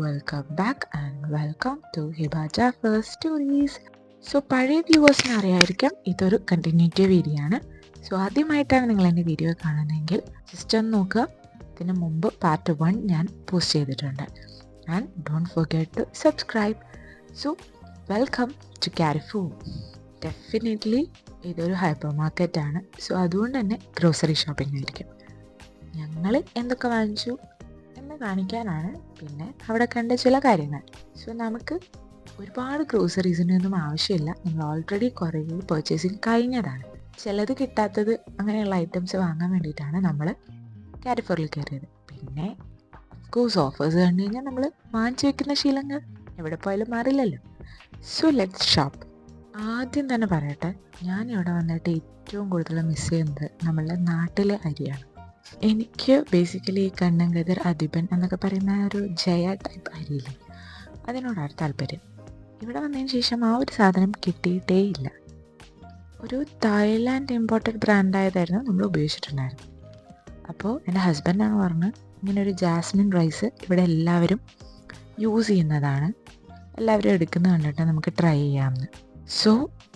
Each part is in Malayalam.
welcome back and welcome to Hiba Jaffer's Stories. So പഴയ വ്യൂവേഴ്സിന് അറിയായിരിക്കാം ഇതൊരു കണ്ടിന്യൂറ്റി വീഡിയോ ആണ്. സോ ആദ്യമായിട്ടാണ് നിങ്ങൾ എൻ്റെ വീഡിയോ കാണുന്നതെങ്കിൽ ജസ്റ്റ് ഒന്ന് നോക്കുക. ഇതിന് മുമ്പ് പാർട്ട് 1 ഞാൻ പോസ്റ്റ് ചെയ്തിട്ടുണ്ട്. And don't forget to subscribe. So welcome to Carrefour. Definitely ഇതൊരു ഹൈപ്പർ മാർക്കറ്റാണ്. സോ അതുകൊണ്ട് തന്നെ ഗ്രോസറി ഷോപ്പിംഗ് ആയിരിക്കും. ഞങ്ങൾ എന്തൊക്കെ വാങ്ങിച്ചു എന്ന് കാണിക്കാനാണ്, പിന്നെ അവിടെ കണ്ട ചില കാര്യങ്ങൾ. സോ നമുക്ക് ഒരുപാട് ഗ്രോസറീസിനൊന്നും ആവശ്യമില്ല. നമ്മൾ ഓൾറെഡി കുറേ പർച്ചേസിങ് കഴിഞ്ഞതാണ്. ചിലത് കിട്ടാത്തത് അങ്ങനെയുള്ള ഐറ്റംസ് വാങ്ങാൻ വേണ്ടിയിട്ടാണ് നമ്മൾ കാരിഫോറിൽ കയറിയത്. പിന്നെ കോഴ്സ് ഓഫേഴ്സ് കണ്ടു കഴിഞ്ഞാൽ നമ്മൾ വാങ്ങിച്ചു വെക്കുന്ന ശീലങ്ങൾ എവിടെ പോയാലും മാറില്ലല്ലോ. So let's shop. ആദ്യം തന്നെ പറയട്ടെ, ഞാൻ ഇവിടെ വന്നിട്ട് ഏറ്റവും കൂടുതൽ മിസ് ചെയ്യുന്നത് നമ്മളുടെ നാട്ടിലെ അരിയാണ്. എനിക്ക് ബേസിക്കലി ഈ കണ്ണങ്കതിർ, അധിപൻ എന്നൊക്കെ പറയുന്ന ഒരു ജയ ടൈപ്പ് അരിയില്ലേ, അതിനോടാണ് താല്പര്യം. ഇവിടെ വന്നതിന് ശേഷം ആ ഒരു സാധനം കിട്ടിയിട്ടേ ഇല്ല. ഒരു തായ്ലാൻഡ് ഇമ്പോർട്ടഡ് ബ്രാൻഡായതായിരുന്നു നമ്മൾ ഉപയോഗിച്ചിട്ടുണ്ടായിരുന്നു. അപ്പോൾ എൻ്റെ ഹസ്ബൻഡാണ് പറഞ്ഞത്, ഇങ്ങനെ ഒരു ജാസ്മിൻ റൈസ് ഇവിടെ എല്ലാവരും യൂസ് ചെയ്യുന്നതാണ്, എല്ലാവരും എടുക്കുന്നത് കണ്ടിട്ട് നമുക്ക് ട്രൈ ചെയ്യാമെന്ന്. സോ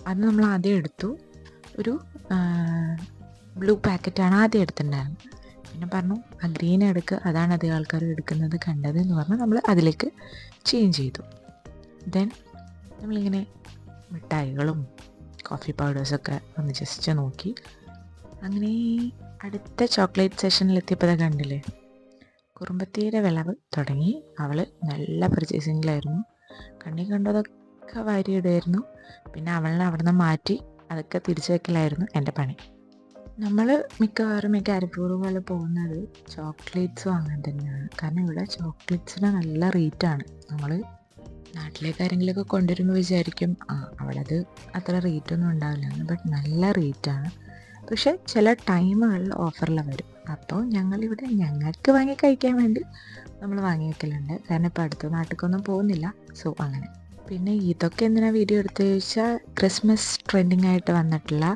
അത് നമ്മൾ ആദ്യം എടുത്തു. ഒരു ബ്ലൂ പാക്കറ്റാണ് ആദ്യം എടുത്തിട്ടുണ്ടായിരുന്നത്. പിന്നെ പറഞ്ഞു ആ ഗ്രീൻ എടുക്കുക, അതാണ് അധികം ആൾക്കാരും എടുക്കുന്നത് കണ്ടത് എന്ന് പറഞ്ഞ് നമ്മൾ അതിലേക്ക് ചേഞ്ച് ചെയ്തു. ദെൻ നമ്മളിങ്ങനെ മിഠായികളും കോഫി പൗഡേഴ്സൊക്കെ ഒന്ന് ജസ്റ്റ് നോക്കി. അങ്ങനെ അടുത്ത ചോക്ലേറ്റ് സെഷനിലെത്തിയപ്പോൾ കണ്ടില്ലേ, കുറുമ്പത്തിയുടെ വിളവ് തുടങ്ങി. അവൾ നല്ല പർച്ചേസിങ്ങിലായിരുന്നു. കണ്ണി കണ്ടതൊക്കെ വാരിയിടുമായിരുന്നു. പിന്നെ അവളിനെ അവിടെ നിന്ന് മാറ്റി അതൊക്കെ തിരിച്ചു വയ്ക്കലായിരുന്നു എൻ്റെ പണി. നമ്മൾ മിക്കവാറും ഈ കാരിഫോർ പോലെ പോകുന്നത് ചോക്ലേറ്റ്സ് വാങ്ങാൻ തന്നെയാണ്. കാരണം ഇവിടെ ചോക്ലേറ്റ്സിന് നല്ല റേറ്റാണ്. നമ്മൾ നാട്ടിലേക്ക് ആരെങ്കിലുമൊക്കെ കൊണ്ടുവരുമ്പോൾ വിചാരിക്കും അവിടെ അത് അത്ര റേറ്റൊന്നും ഉണ്ടാവില്ല, ബട്ട് നല്ല റേറ്റാണ്. പക്ഷെ ചില ടൈമുകളിൽ ഓഫറിൽ വരും. അപ്പോൾ ഞങ്ങളിവിടെ ഞങ്ങൾക്ക് വാങ്ങി കഴിക്കാൻ വേണ്ടി നമ്മൾ വാങ്ങി വെക്കലുണ്ട്. കാരണം ഇപ്പോൾ അടുത്ത നാട്ടിലേക്കൊന്നും പോകുന്നില്ല. സോ അങ്ങനെ. പിന്നെ ഇതൊക്കെ എന്തിനാണ് വീഡിയോ എടുത്തു ചോദിച്ചാൽ, ക്രിസ്മസ് ട്രെൻഡിങ് ആയിട്ട് വന്നിട്ടുള്ള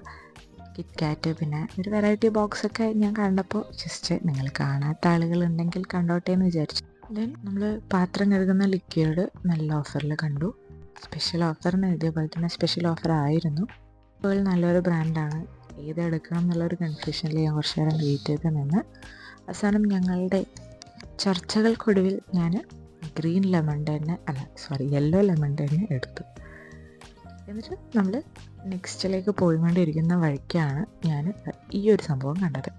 കിറ്റ്കാറ്റ്, പിന്നെ ഒരു വെറൈറ്റി ബോക്സൊക്കെ ഞാൻ കണ്ടപ്പോൾ ജസ്റ്റ് നിങ്ങൾ കാണാത്ത ആളുകളുണ്ടെങ്കിൽ കണ്ടോട്ടെ എന്ന് വിചാരിച്ചു. ദെൻ നമ്മൾ പാത്രം കഴുകുന്ന ലിക്വിഡ് നല്ല ഓഫറിൽ കണ്ടു. സ്പെഷ്യൽ ഓഫറിന് ഇതേപോലെ തന്നെ സ്പെഷ്യൽ ഓഫർ ആയിരുന്നു. ഇപ്പോൾ നല്ലൊരു ബ്രാൻഡാണ്. ഏതെടുക്കണം എന്നുള്ളൊരു കൺഫ്യൂഷനിൽ ഞാൻ കുറച്ച് നേരം വെയിറ്റ് ചെയ്ത് നിന്ന് അവസാനം ഞങ്ങളുടെ ചർച്ചകൾക്കൊടുവിൽ ഞാൻ ഗ്രീൻ ലെമണിൻ്റെ തന്നെ യെല്ലോ ലെമണിൻ്റെ തന്നെ എടുത്തു. എന്നിട്ട് നമ്മൾ നെക്സ്റ്റിലേക്ക് പോയിക്കൊണ്ടിരിക്കുന്ന വഴിക്കാണ് ഞാൻ ഈ ഒരു സംഭവം കണ്ടത്.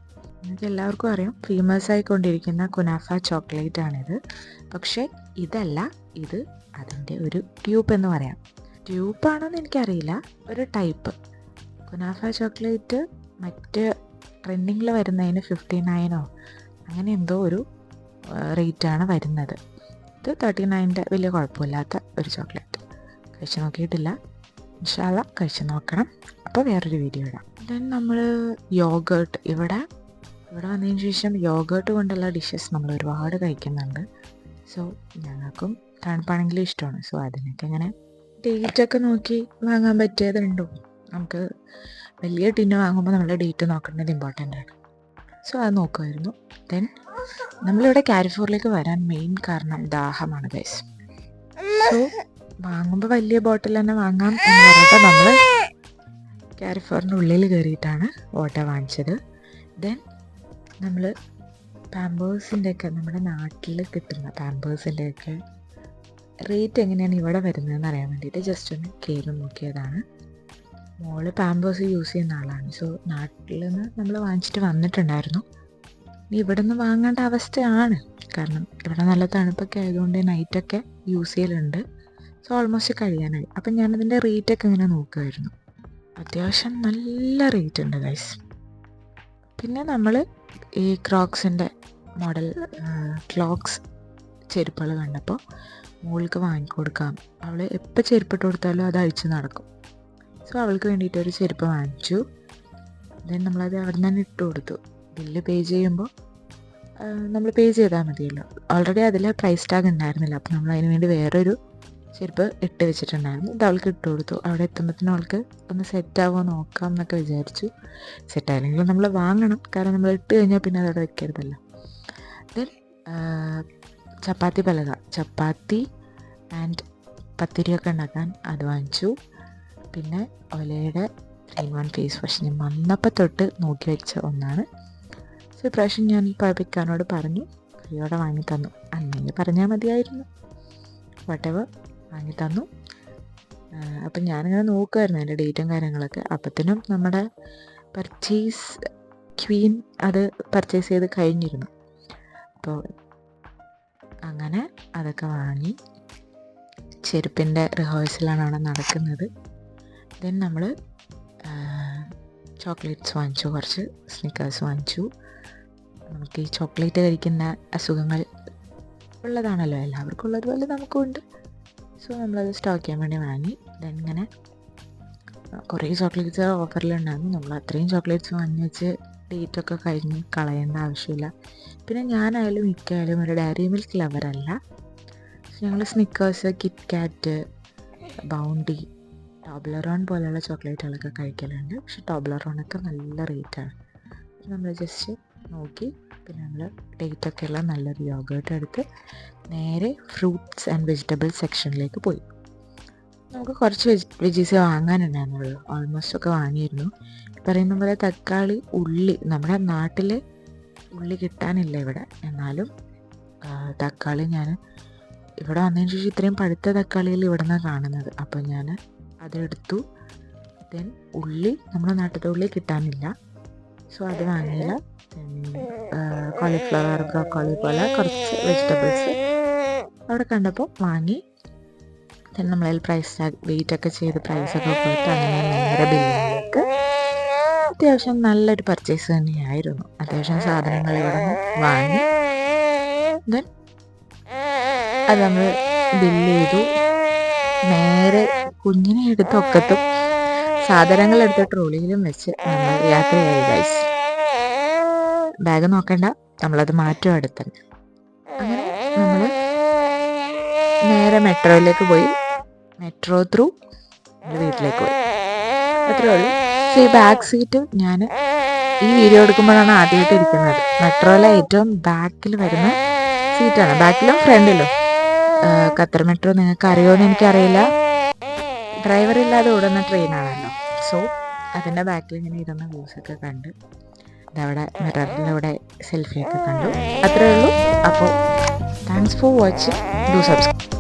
എനിക്ക് എല്ലാവർക്കും അറിയാം, ഫേമസ് ആയിക്കൊണ്ടിരിക്കുന്ന കുനാഫ ചോക്ലേറ്റ് ആണിത്. പക്ഷേ ഇതല്ല, ഇത് അതിൻ്റെ ഒരു ട്യൂബ് എന്ന് പറയാം. ട്യൂബാണോന്ന് എനിക്കറിയില്ല, ഒരു ടൈപ്പ് കുനാഫ ചോക്ലേറ്റ്. മറ്റ് ട്രെൻഡിങ്ങിൽ വരുന്നതിന് 59 അങ്ങനെ എന്തോ ഒരു റേറ്റാണ് വരുന്നത്. ഇത് 39 വലിയ കുഴപ്പമില്ലാത്ത ഒരു ചോക്ലേറ്റ്. കഴിച്ച് നോക്കിയിട്ടില്ല, ഇൻഷാ അല്ലാ കഴിച്ച് നോക്കണം. അപ്പോൾ വേറൊരു വീഡിയോ ഇടാം. ദെൻ നമ്മൾ യോഗേർട്ട്, ഇവിടെ വന്നതിന് ശേഷം യോഗേർട്ട് കൊണ്ടുള്ള ഡിഷസ് നമ്മൾ ഒരുപാട് കഴിക്കുന്നുണ്ട്. സോ ഞങ്ങൾക്കും തണുപ്പാണെങ്കിലും ഇഷ്ടമാണ്. സോ അതിനൊക്കെ ഇങ്ങനെ ഡേറ്റൊക്കെ നോക്കി വാങ്ങാൻ പറ്റിയതുണ്ടോ. നമുക്ക് വലിയ ടിന്ന് വാങ്ങുമ്പോൾ നമ്മൾ ഡേറ്റ് നോക്കേണ്ടത് ഇമ്പോർട്ടൻ്റ് ആണ്. സോ അത് നോക്കുമായിരുന്നു. ദെൻ നമ്മളിവിടെ കാരിഫോറിലേക്ക് വരാൻ മെയിൻ കാരണം ദാഹമാണ് ഗൈസ്. സോ വാങ്ങുമ്പോൾ വലിയ ബോട്ടിൽ തന്നെ വാങ്ങാം എന്ന് പറഞ്ഞിട്ട് നമ്മൾ കാരിഫോറിൻ്റെ ഉള്ളിൽ കയറിയിട്ടാണ് വാട്ടർ വാങ്ങിച്ചത്. ദെൻ നമ്മൾ പാമ്പേഴ്സിൻ്റെയൊക്കെ, നമ്മുടെ നാട്ടിൽ കിട്ടുന്ന പാമ്പേഴ്സിൻ്റെയൊക്കെ റേറ്റ് എങ്ങനെയാണ് ഇവിടെ വരുന്നതെന്ന് അറിയാൻ വേണ്ടിയിട്ട് ജസ്റ്റ് ഒന്ന് കയറി നോക്കിയതാണ്. മോള് പാമ്പേഴ്സ് യൂസ് ചെയ്യുന്ന ആളാണ്. സോ നാട്ടിൽ നിന്ന് നമ്മൾ വാങ്ങിച്ചിട്ട് വന്നിട്ടുണ്ടായിരുന്നു. ഇനി ഇവിടെ നിന്ന് വാങ്ങേണ്ട അവസ്ഥയാണ്. കാരണം ഇവിടെ നല്ല തണുപ്പൊക്കെ ആയതുകൊണ്ട് നൈറ്റൊക്കെ യൂസ് ചെയ്യലുണ്ട്. സോ ഓൾമോസ്റ്റ് കഴിയാനായി. അപ്പം ഞാനതിൻ്റെ റേറ്റൊക്കെ ഇങ്ങനെ നോക്കുമായിരുന്നു. അത്യാവശ്യം നല്ല റേറ്റ് ഉണ്ട് ഗൈസ്. പിന്നെ നമ്മൾ ഈ ക്രോക്സിൻ്റെ മോഡൽ ക്ലോക്സ് ചെരുപ്പുകൾ കണ്ടപ്പോൾ മോൾക്ക് വാങ്ങിക്കൊടുക്കാം. അവൾ എപ്പോൾ ചെരുപ്പിട്ട് കൊടുത്താലും അത് അഴിച്ച് നടക്കും. സോ അവൾക്ക് വേണ്ടിയിട്ടൊരു ചെരുപ്പ് വാങ്ങിച്ചു. ദെൻ നമ്മളത് അവിടെ നിന്ന് തന്നെ ഇട്ട് കൊടുത്തു. ബില്ല് പേ ചെയ്യുമ്പോൾ നമ്മൾ പേ ചെയ്താൽ മതിയല്ലോ. ഓൾറെഡി അതിൽ പ്രൈസ് ടാഗ് ഉണ്ടായിരുന്നില്ല. അപ്പോൾ നമ്മൾ അതിന് വേണ്ടി വേറൊരു ചെരുപ്പ് ഇട്ട് വെച്ചിട്ടുണ്ടായിരുന്നു. ഇത് അവൾക്ക് ഇട്ട് കൊടുത്തു. അവിടെ എത്തുമ്പോഴത്തേനും അവൾക്ക് ഒന്ന് സെറ്റാകുമോ നോക്കാം എന്നൊക്കെ വിചാരിച്ചു. സെറ്റായില്ലെങ്കിലും നമ്മൾ വാങ്ങണം, കാരണം നമ്മൾ ഇട്ട് കഴിഞ്ഞാൽ പിന്നെ അതവിടെ വെക്കരുതല്ലോ. ദെൻ ചപ്പാത്തി പലക, ചപ്പാത്തി ആൻഡ് പത്തിരിയൊക്കെ ഉണ്ടാക്കാൻ അത് വാങ്ങിച്ചു. പിന്നെ ഒലയുടെ 3-in-1 ഫേസ് വാഷ് ഞാൻ വന്നപ്പോൾ തൊട്ട് നോക്കി വെച്ച ഒന്നാണ്. സോ ഇപ്രാവശ്യം ഞാൻ പപ്പിക്കാനോട് പറഞ്ഞു ഫ്രീയോടെ വാങ്ങി തന്നു. അല്ലെങ്കിൽ പറഞ്ഞാൽ മതിയായിരുന്നു. വട്ടവർ വാങ്ങി തന്നു. അപ്പം ഞാനിങ്ങനെ നോക്കുമായിരുന്നു അതിൻ്റെ ഡേറ്റും കാര്യങ്ങളൊക്കെ. അപ്പത്തിനും നമ്മുടെ പർച്ചേസ് ക്വീൻ അത് പർച്ചേസ് ചെയ്ത് കഴിഞ്ഞിരുന്നു. അപ്പോൾ അങ്ങനെ അതൊക്കെ വാങ്ങി. ചെരുപ്പിൻ്റെ റിഹേഴ്സലാണ് അവിടെ നടക്കുന്നത്. ദെൻ നമ്മൾ ചോക്ലേറ്റ്സ് വാങ്ങിച്ചു, കുറച്ച് സ്നിക്കേഴ്സ് വാങ്ങിച്ചു. നമുക്ക് ഈ ചോക്ലേറ്റ് കഴിക്കുന്ന അസുഖങ്ങൾ ഉള്ളതാണല്ലോ, എല്ലാവർക്കും ഉള്ളതുപോലെ നമുക്കും ഉണ്ട്. സോ നമ്മളത് സ്റ്റോക്ക് ചെയ്യാൻ വേണ്ടി വാങ്ങി. ദെൻ ഇങ്ങനെ കുറേ ചോക്ലേറ്റ്സ് ഓഫറിലുണ്ടായിരുന്നു. നമ്മൾ അത്രയും ചോക്ലേറ്റ്സ് വാങ്ങി വെച്ച് ഡേറ്റൊക്കെ കഴിഞ്ഞ് കളയേണ്ട ആവശ്യമില്ല. പിന്നെ ഞാനായാലും മിക്കായാലും ഒരു ഡയറി മിൽക്ക് ലവറല്ല. ഞങ്ങൾ Snickers, KitKat, Bounty, Toblerone പോലെയുള്ള ചോക്ലേറ്റുകളൊക്കെ കഴിക്കലുണ്ട്. പക്ഷെ ടോബ്ലറോണൊക്കെ നല്ല റേറ്റാണ്. നമ്മൾ ജസ്റ്റ് നോക്കി പിന്നെ നമ്മൾ ഡേറ്റൊക്കെ ഉള്ള നല്ലൊരു യോഗേർട്ട് എടുത്ത് നേരെ ഫ്രൂട്ട്സ് ആൻഡ് വെജിറ്റബിൾ സെക്ഷനിലേക്ക് പോയി. നമുക്ക് കുറച്ച് വെജീസ് വാങ്ങാനുണ്ടായിരുന്നുള്ളൂ. ഓൾമോസ്റ്റ് ഒക്കെ വാങ്ങിയിരുന്നു. പറയുന്ന പോലെ തക്കാളി, ഉള്ളി, നമ്മുടെ നാട്ടിൽ ഉള്ളി കിട്ടാനില്ല ഇവിടെ. എന്നാലും തക്കാളി ഞാൻ ഇവിടെ വന്നതിന് ശേഷം ഇത്രയും പഴുത്ത തക്കാളിയിൽ ഇവിടെ നിന്നാണ് കാണുന്നത്. അപ്പോൾ ഞാൻ അതെടുത്തു. ദെൻ ഉള്ളി, നമ്മുടെ നാട്ടിലത്തെ ഉള്ളി കിട്ടാനില്ല, സോ അത് വാങ്ങിയില്ല. കോളിഫ്ലവർ, ബ്രോക്കോളി പോലെ കുറച്ച് വെജിറ്റബിൾസ് അവിടെ കണ്ടപ്പോൾ വാങ്ങി. ദെൻ നമ്മളതിൽ പ്രൈസ് ടാഗ് വെയിറ്റൊക്കെ ചെയ്ത് പ്രൈസൊക്കെ കൊടുത്ത് അങ്ങനെ നേരെ ബില്ലിലേക്ക്. അത്യാവശ്യം നല്ലൊരു പർച്ചേസ് തന്നെയായിരുന്നു. അത്യാവശ്യം സാധനങ്ങൾ ഇവിടെ നിന്ന് വാങ്ങി. ദെൻ അത് നമ്മൾ ബില്ല് ചെയ്തു. നേരെ കുഞ്ഞിനെ എടുത്ത് ഒക്കത്തും സാധനങ്ങൾ എടുത്ത് ട്രോളിയിലും വെച്ച് നമ്മൾ യാത്രയായി ഗൈസ്. ബാഗ് നോക്കണ്ട, നമ്മളത് മാറ്റും അടുത്ത്. അങ്ങനെ നമ്മൾ നേരെ മെട്രോയിലേക്ക് പോയി. മെട്രോ ത്രൂ നമ്മുടെ വീട്ടിലേക്ക് പോയി. അത്രേ ഉള്ളൂ. ഈ ബാക്ക് സീറ്റ് ഞാൻ ഈ വീഡിയോ എടുക്കുമ്പോഴാണ് ആദ്യമായിട്ട് ഇരിക്കുന്നത്. മെട്രോയിലെ ഏറ്റവും ബാക്കിൽ വരുന്ന സീറ്റാണ്, ബാക്കിലും ഫ്രണ്ടിലും. ഖത്തർ മെട്രോ നിങ്ങൾക്ക് അറിയുമോ എനിക്കറിയില്ല. ഡ്രൈവർ ഇല്ലാതെ ഓടുന്ന ട്രെയിനാണല്ലോ. സോ അതിൻ്റെ ബാക്കിൽ ഇങ്ങനെ ഇരുന്ന വ്യൂസൊക്കെ കണ്ട് ഇതവിടെ മിററിലൂടെ സെൽഫിയൊക്കെ കണ്ടു. അത്രേ ഉള്ളൂ. അപ്പോൾ thanks for watching. Do subscribe.